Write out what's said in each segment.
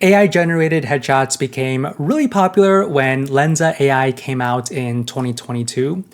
AI-generated headshots became really popular when Lensa AI came out in 2022,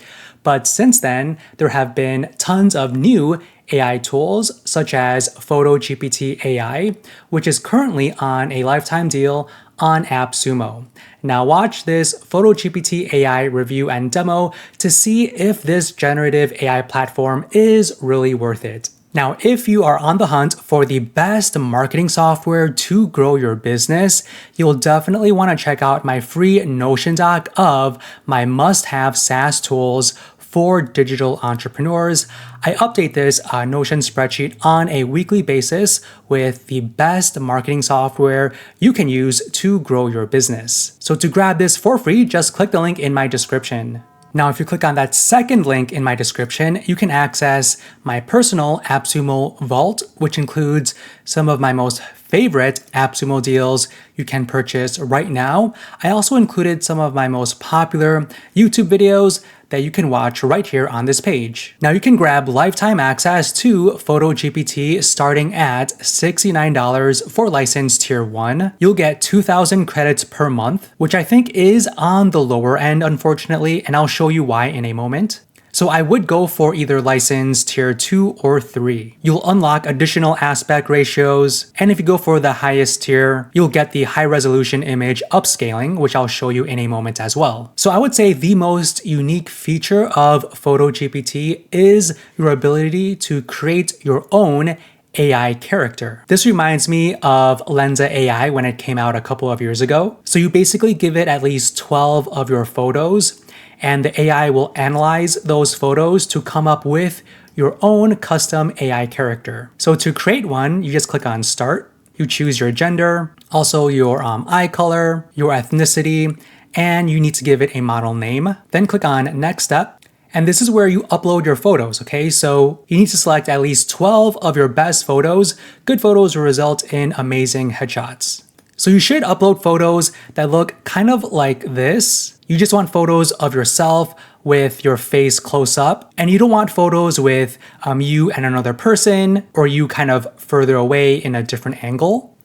but since then, there have been tons of new AI tools such as PhotoGPT AI, which is currently on a lifetime deal on AppSumo. Now watch this PhotoGPT AI review and demo to see if this generative AI platform is really worth it. Now, if you are on the hunt for the best marketing software to grow your business, you'll definitely want to check out my free Notion doc of my must-have SaaS tools for digital entrepreneurs. I update this Notion spreadsheet on a weekly basis with the best marketing software you can use to grow your business. So to grab this for free, just click the link in my description. Now, if you click on that second link in my description, you can access my personal AppSumo vault, which includes some of my most favorite AppSumo deals you can purchase right now. I also included some of my most popular YouTube videos that you can watch right here on this page. Now you can grab lifetime access to PhotoGPT starting at $69 for license tier 1. You'll get 2,000 credits per month, which I think is on the lower end, unfortunately, and I'll show you why in a moment. So I would go for either license tier 2 or 3. You'll unlock additional aspect ratios, and if you go for the highest tier, you'll get the high resolution image upscaling, which I'll show you in a moment as well. So I would say the most unique feature of PhotoGPT is your ability to create your own AI character. This reminds me of Lensa AI when it came out a couple of years ago. So you basically give it at least 12 of your photos, and the AI will analyze those photos to come up with your own custom AI character. So to create one, you just click on Start. You choose your gender, also your eye color, your ethnicity, and you need to give it a model name. Then click on Next Step. And this is where you upload your photos, okay? So you need to select at least 12 of your best photos. Good photos will result in amazing headshots. So you should upload photos that look kind of like this. You just want photos of yourself with your face close up, and you don't want photos with you and another person, or you kind of further away in a different angle.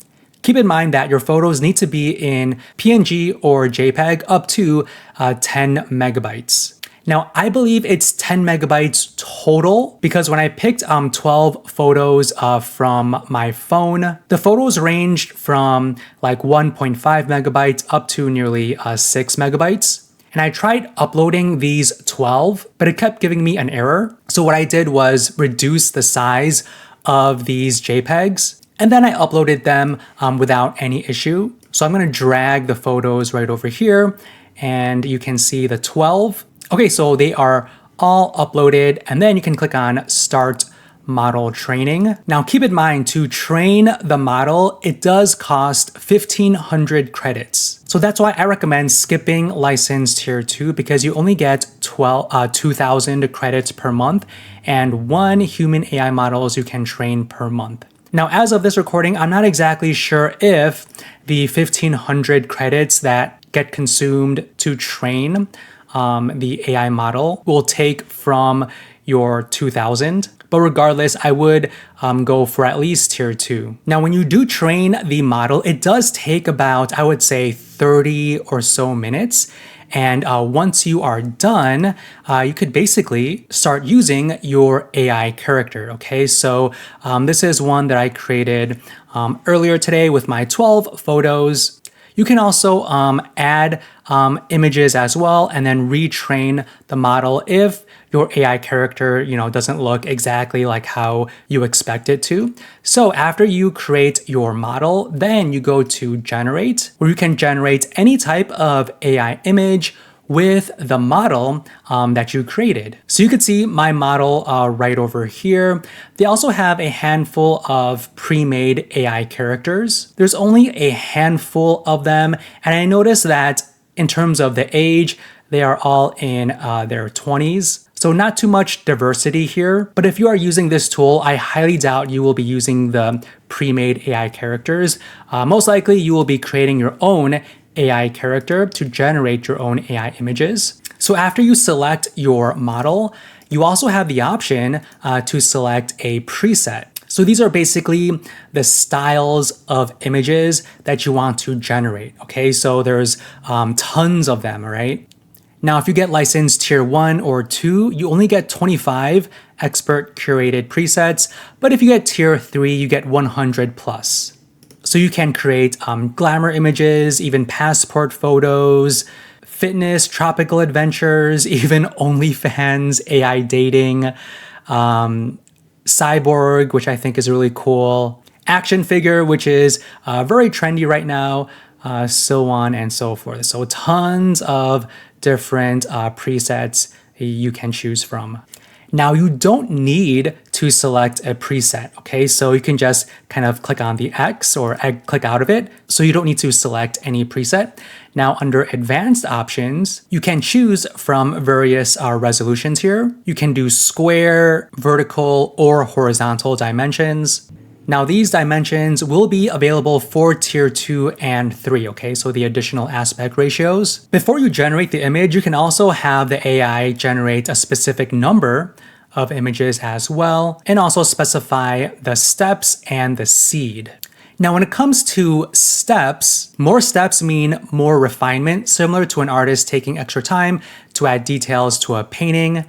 Keep in mind that your photos need to be in PNG or JPEG up to 10 megabytes. Now, I believe it's 10 megabytes total because when I picked 12 photos from my phone, the photos ranged from like 1.5 megabytes up to nearly 6 megabytes. And I tried uploading these 12, but it kept giving me an error. So what I did was reduce the size of these JPEGs, and then I uploaded them without any issue. So I'm gonna drag the photos right over here, and you can see the 12. Okay, so they are all uploaded, and then you can click on Start Model Training. Now keep in mind, to train the model, it does cost 1,500 credits. So that's why I recommend skipping license tier 2 because you only get 2,000 credits per month and 1 human AI models you can train per month. Now, as of this recording, I'm not exactly sure if the 1,500 credits that get consumed to train the AI model will take from your 2,000. But regardless, I would go for at least tier 2. Now, when you do train the model, it does take about, I would say, 30 or so minutes. And once you are done, you could basically start using your AI character, okay? So this is one that I created earlier today with my 12 photos. You can also add images as well and then retrain the model if your AI character, doesn't look exactly like how you expect it to. So after you create your model, then you go to generate, where you can generate any type of AI image with the model that you created. So you could see my model right over here. They also have a handful of pre-made AI characters. There's only a handful of them, and I noticed that in terms of the age, they are all in their 20s. So not too much diversity here, but if you are using this tool, I highly doubt you will be using the pre-made AI characters. Most likely you will be creating your own AI character to generate your own AI images. So after you select your model, you also have the option to select a preset. So these are basically the styles of images that you want to generate. Okay, so there's tons of them, right? Now, if you get license tier 1 or 2, you only get 25 expert curated presets, but if you get tier 3, you get 100 plus. So you can create glamour images, even passport photos, fitness, tropical adventures, even OnlyFans, AI dating, cyborg, which I think is really cool, action figure, which is very trendy right now, so on and so forth. So tons of different presets you can choose from. Now, you don't need to select a preset, okay? So you can just kind of click on the X or click out of it. So you don't need to select any preset. Now, under advanced options, you can choose from various resolutions here. You can do square, vertical, or horizontal dimensions. Now, these dimensions will be available for tier 2 and 3, okay? So the additional aspect ratios. Before you generate the image, you can also have the AI generate a specific number of images as well, and also specify the steps and the seed. Now, when it comes to steps, more steps mean more refinement, similar to an artist taking extra time to add details to a painting.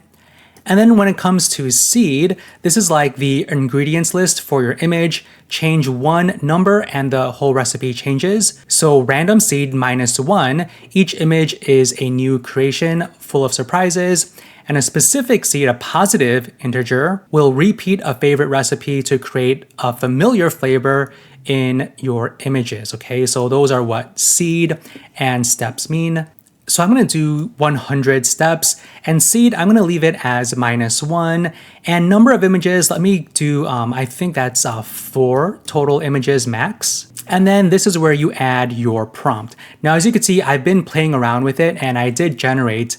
And then when it comes to seed, this is like the ingredients list for your image. Change one number and the whole recipe changes. So random seed -1, each image is a new creation full of surprises. And a specific seed, a positive integer, will repeat a favorite recipe to create a familiar flavor in your images, okay? So those are what seed and steps mean. So I'm going to do 100 steps, and seed, I'm going to leave it as -1. And number of images, let me do, I think that's 4 total images max. And then this is where you add your prompt. Now, as you can see, I've been playing around with it, and I did generate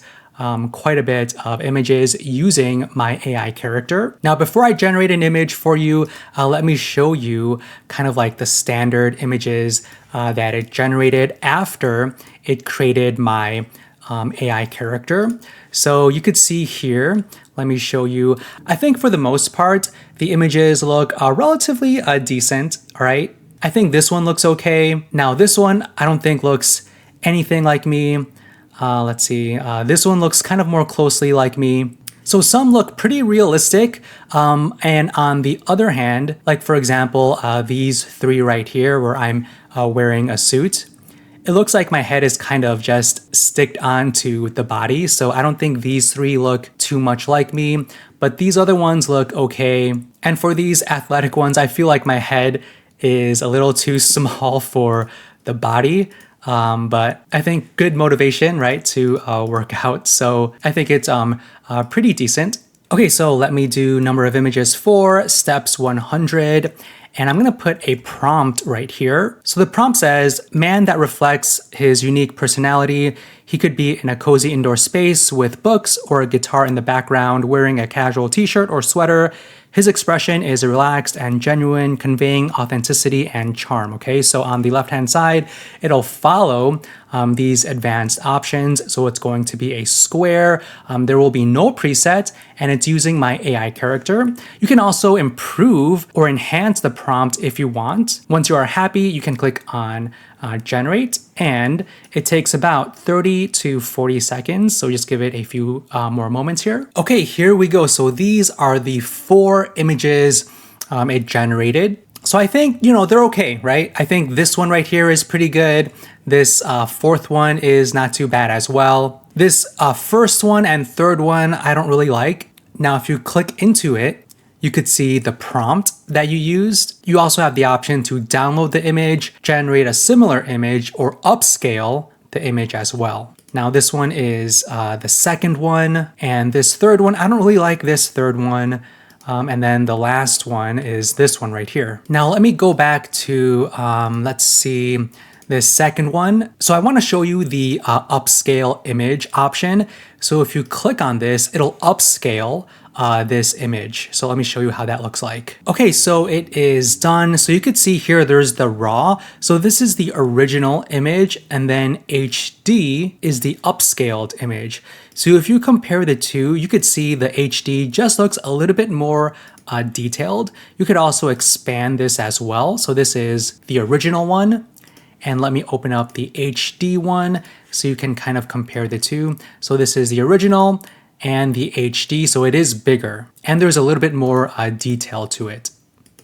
quite a bit of images using my AI character. Now, before I generate an image for you, let me show you kind of like the standard images that it generated after it created my AI character. So you could see here, let me show you. I think for the most part, the images look relatively decent, all right? I think this one looks okay. Now, this one I don't think looks anything like me. Let's see, this one looks kind of more closely like me. So some look pretty realistic, and on the other hand, like for example, these 3 right here where I'm wearing a suit, it looks like my head is kind of just sticked onto the body. So I don't think these 3 look too much like me, but these other ones look okay. And for these athletic ones, I feel like my head is a little too small for the body. But I think good motivation, right, to work out. So I think it's pretty decent. Okay, so let me do number of images 4, steps 100, and I'm gonna put a prompt right here. So the prompt says, man that reflects his unique personality. He could be in a cozy indoor space with books or a guitar in the background, wearing a casual t-shirt or sweater. His expression is relaxed and genuine, conveying authenticity and charm, okay? So on the left-hand side, it'll follow these advanced options. So it's going to be a square. There will be no preset, and it's using my AI character. You can also improve or enhance the prompt if you want. Once you are happy, you can click on generate, and it takes about 30 to 40 seconds. So just give it a few more moments here. Okay, here we go. So these are the 4 images it generated. So I think, you know, they're okay, right? I think this one right here is pretty good. This 4th one is not too bad as well. This first one and 3rd one, I don't really like. Now, if you click into it, you could see the prompt that you used. You also have the option to download the image, generate a similar image, or upscale the image as well. Now, this one is the 2nd one, and this 3rd one, I don't really like this 3rd one. And then the last one is this one right here. Now, let me go back to, let's see, this 2nd one. So I want to show you the upscale image option. So if you click on this, it'll upscale this image. So let me show you how that looks like. Okay, so it is done. So you could see here, there's the raw. So this is the original image, and then HD is the upscaled image. So if you compare the two, you could see the HD just looks a little bit more detailed. You could also expand this as well. So this is the original one. And let me open up the HD one so you can kind of compare the two. So this is the original and the HD, so it is bigger. And there's a little bit more detail to it.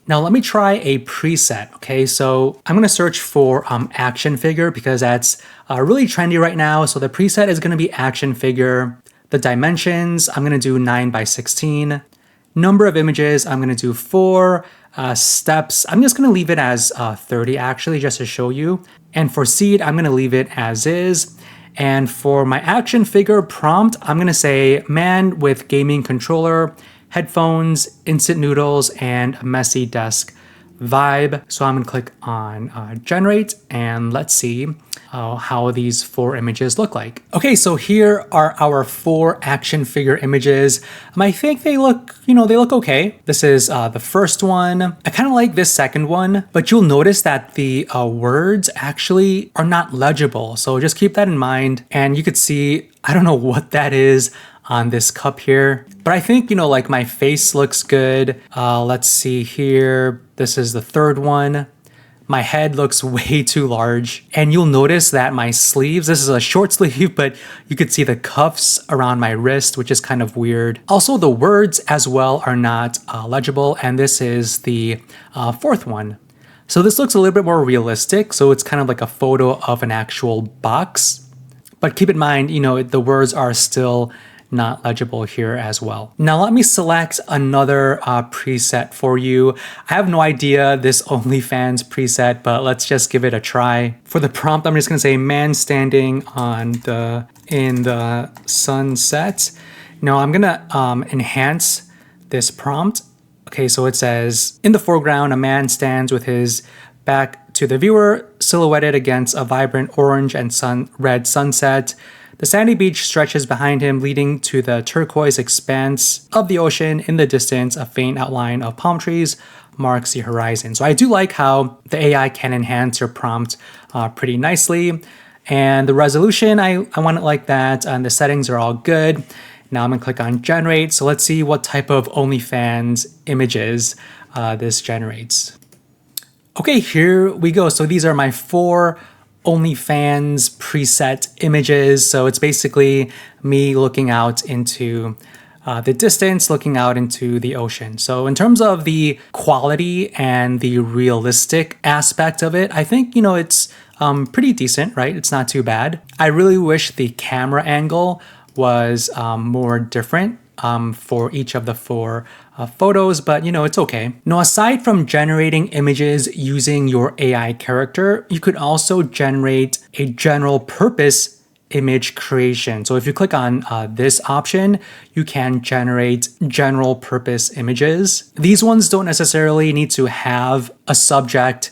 Now let me try a preset, okay? So I'm gonna search for action figure because that's really trendy right now. So the preset is gonna be action figure. The dimensions, I'm gonna do 9:16. Number of images, I'm gonna do 4. Steps, I'm just gonna leave it as 30 actually, just to show you. And for seed, I'm gonna leave it as is. And for my action figure prompt, I'm gonna say man with gaming controller, headphones, instant noodles, and a messy desk vibe. So I'm gonna click on generate, and let's see how these 4 images look like. Okay, so here are our 4 action figure images. I think they look, they look okay. This is the first one. I kind of like this second one, but you'll notice that the words actually are not legible. So just keep that in mind. And you could see, I don't know what that is on this cup here, but I think, like my face looks good. Let's see here. This is the third one. My head looks way too large. And you'll notice that my sleeves, this is a short sleeve, but you could see the cuffs around my wrist, which is kind of weird. Also, the words as well are not legible. And this is the fourth one. So this looks a little bit more realistic. So it's kind of like a photo of an actual box. But keep in mind, the words are still not legible here as well. Now let me select another preset for you. I have no idea this OnlyFans preset, but let's just give it a try. For the prompt, I'm just gonna say man standing in the sunset. Now I'm gonna enhance this prompt. Okay, so it says, in the foreground, a man stands with his back to the viewer, silhouetted against a vibrant orange and red sunset. The sandy beach stretches behind him, leading to the turquoise expanse of the ocean. In the distance, a faint outline of palm trees marks the horizon. So I do like how the AI can enhance your prompt pretty nicely. And the resolution, I want it like that. And the settings are all good. Now I'm gonna click on generate. So let's see what type of OnlyFans images this generates. Okay, here we go. So these are my 4 OnlyFans preset images. So it's basically me looking out into the distance, looking out into the ocean. So in terms of the quality and the realistic aspect of it, I think, it's pretty decent, right? It's not too bad. I really wish the camera angle was more different for each of the 4 photos, but it's okay. Now, aside from generating images using your AI character, you could also generate a general purpose image creation. So if you click on this option, you can generate general purpose images. These ones don't necessarily need to have a subject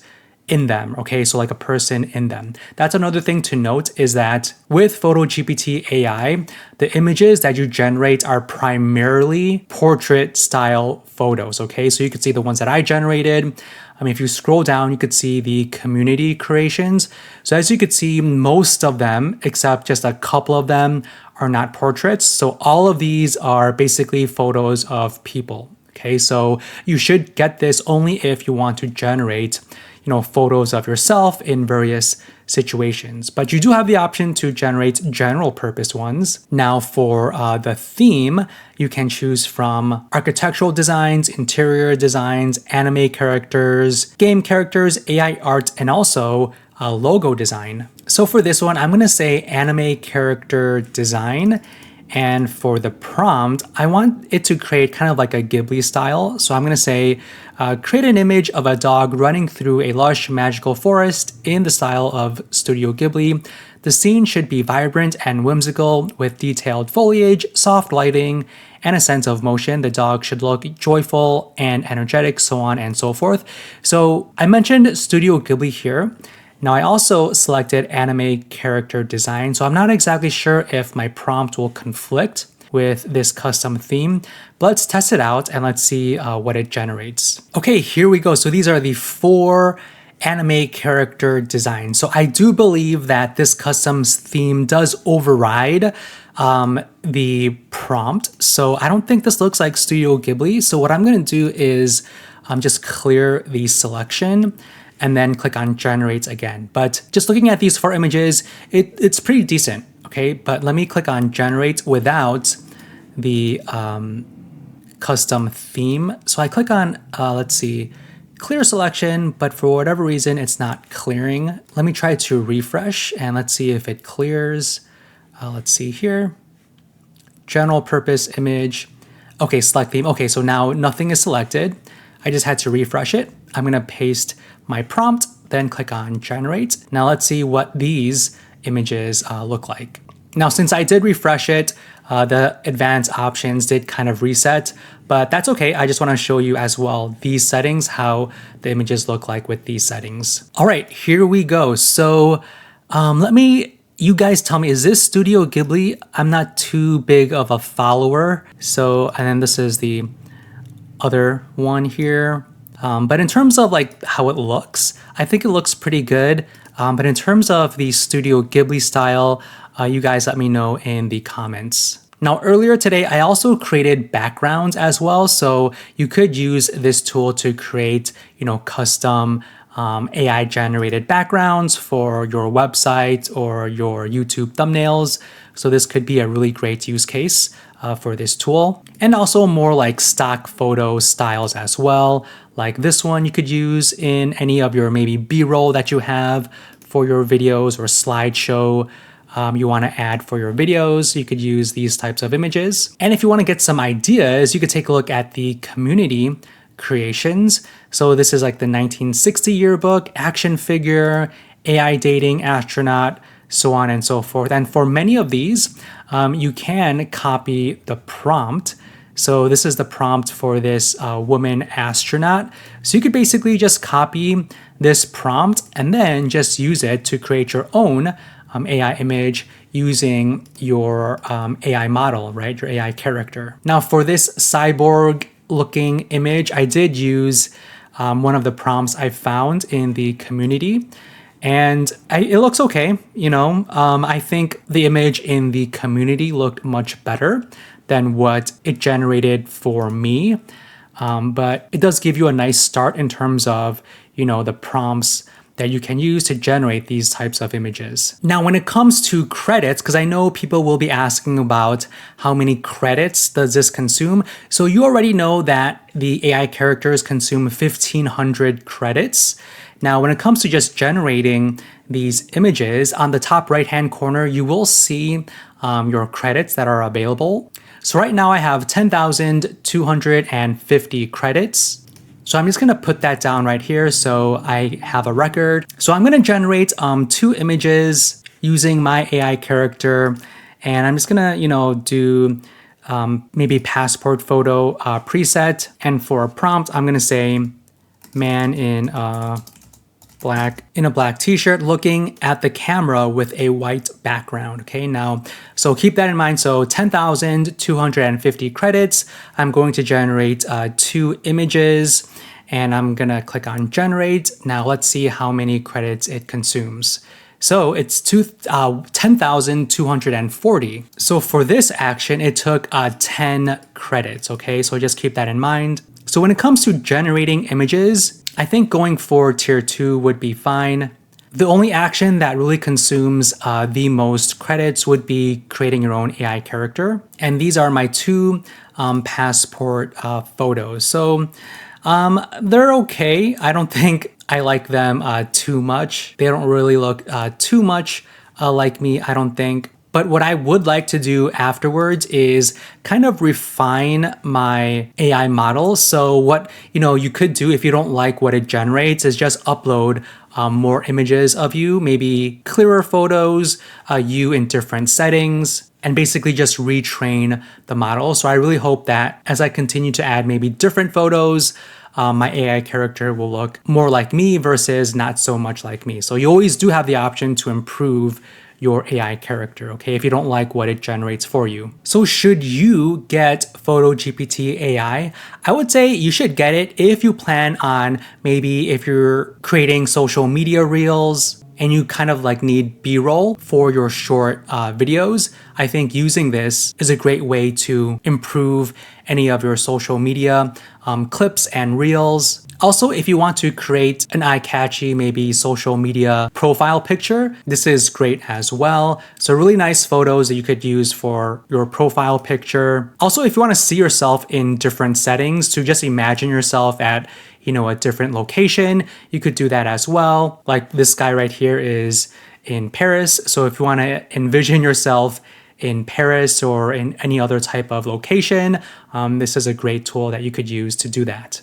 in them, okay? So like a person in them. That's another thing to note, is that with PhotoGPT AI, the images that you generate are primarily portrait style photos, okay? So you could see the ones that I generated. If you scroll down, you could see the community creations. So as you could see, most of them, except just a couple of them, are not portraits. So all of these are basically photos of people, okay? So you should get this only if you want to generate photos of yourself in various situations. But you do have the option to generate general purpose ones. Now for the theme, you can choose from architectural designs, interior designs, anime characters, game characters, AI art, and also logo design. So for this one, I'm gonna say anime character design. And for the prompt, I want it to create kind of like a Ghibli style. So I'm gonna say, create an image of a dog running through a lush magical forest in the style of Studio Ghibli. The scene should be vibrant and whimsical with detailed foliage, soft lighting, and a sense of motion. The dog should look joyful and energetic, so on and so forth. So I mentioned Studio Ghibli here. Now I also selected anime character design, so I'm not exactly sure if my prompt will conflict with this custom theme. But let's test it out and let's see what it generates. Okay, here we go. So these are the 4 anime character designs. So I do believe that this custom theme does override the prompt. So I don't think this looks like Studio Ghibli. So what I'm going to do is just clear the selection and then click on generate again. But just looking at these 4 images, it's pretty decent. Okay, but let me click on generate without the custom theme. So I click on, let's see, clear selection, but for whatever reason, it's not clearing. Let me try to refresh and let's see if it clears. Let's see here. General purpose image. Okay, select theme. Okay, so now nothing is selected. I just had to refresh it. I'm gonna paste my prompt, then click on generate. Now let's see what these images look like. Now, since I did refresh it, the advanced options did kind of reset, but that's okay. I just want to show you as well these settings, how the images look like with these settings. All right, here we go. So you guys tell me, is this Studio Ghibli? I'm not too big of a follower. So, and then this is the other one here. But in terms of like how it looks, I think it looks pretty good. But in terms of the Studio Ghibli style, you guys let me know in the comments. Now, earlier today, I also created backgrounds as well. So you could use this tool to create, custom AI generated backgrounds for your website or your YouTube thumbnails. So this could be a really great use case for this tool. And also more like stock photo styles as well. Like this one you could use in any of your maybe B-roll that you have for your videos or slideshow you want to add for your videos. You could use these types of images. And if you want to get some ideas, you could take a look at the community creations. So this is like the 1960 yearbook, action figure, AI dating astronaut, so on and so forth. And for many of these, you can copy the prompt. So this is the prompt for this woman astronaut. So you could basically just copy this prompt and then just use it to create your own AI image using your AI model, right? Your AI character. Now for this cyborg looking image, I did use one of the prompts I found in the community. And it looks okay, I think the image in the community looked much better than what it generated for me. But it does give you a nice start in terms of, the prompts that you can use to generate these types of images. Now, when it comes to credits, because I know people will be asking about how many credits does this consume. So you already know that the AI characters consume 1,500 credits. Now, when it comes to just generating these images, on the top right-hand corner, you will see your credits that are available. So right now I have 10,250 credits. So I'm just gonna put that down right here so I have a record. So I'm gonna generate 2 images using my AI character, and I'm just gonna, do maybe passport photo preset. And for a prompt, I'm gonna say man in a black t-shirt looking at the camera with a white background. Okay, now, so keep that in mind. So 10,250 credits. I'm going to generate 2 images and I'm gonna click on generate. Now let's see how many credits it consumes. So it's 10,240. So for this action, it took 10 credits, okay? So just keep that in mind. So when it comes to generating images, I think going for tier 2 would be fine. The only action that really consumes the most credits would be creating your own AI character. And these are my 2 passport photos. So they're okay. I don't think I like them too much. They don't really look too much like me, I don't think. But what I would like to do afterwards is kind of refine my AI model. So what you could do if you don't like what it generates is just upload more images of you, maybe clearer photos, you in different settings, and basically just retrain the model. So I really hope that as I continue to add maybe different photos, my AI character will look more like me versus not so much like me. So you always do have the option to improve your AI character, okay, if you don't like what it generates for you. So should you get PhotoGPT AI? I would say you should get it if you plan on maybe if you're creating social media reels and you kind of like need B-roll for your short videos. I think using this is a great way to improve any of your social media clips and reels. Also, if you want to create an eye-catchy, maybe social media profile picture, this is great as well. So really nice photos that you could use for your profile picture. Also, if you want to see yourself in different settings, to just imagine yourself at a different location, you could do that as well. Like this guy right here is in Paris. So if you want to envision yourself in Paris or in any other type of location, this is a great tool that you could use to do that.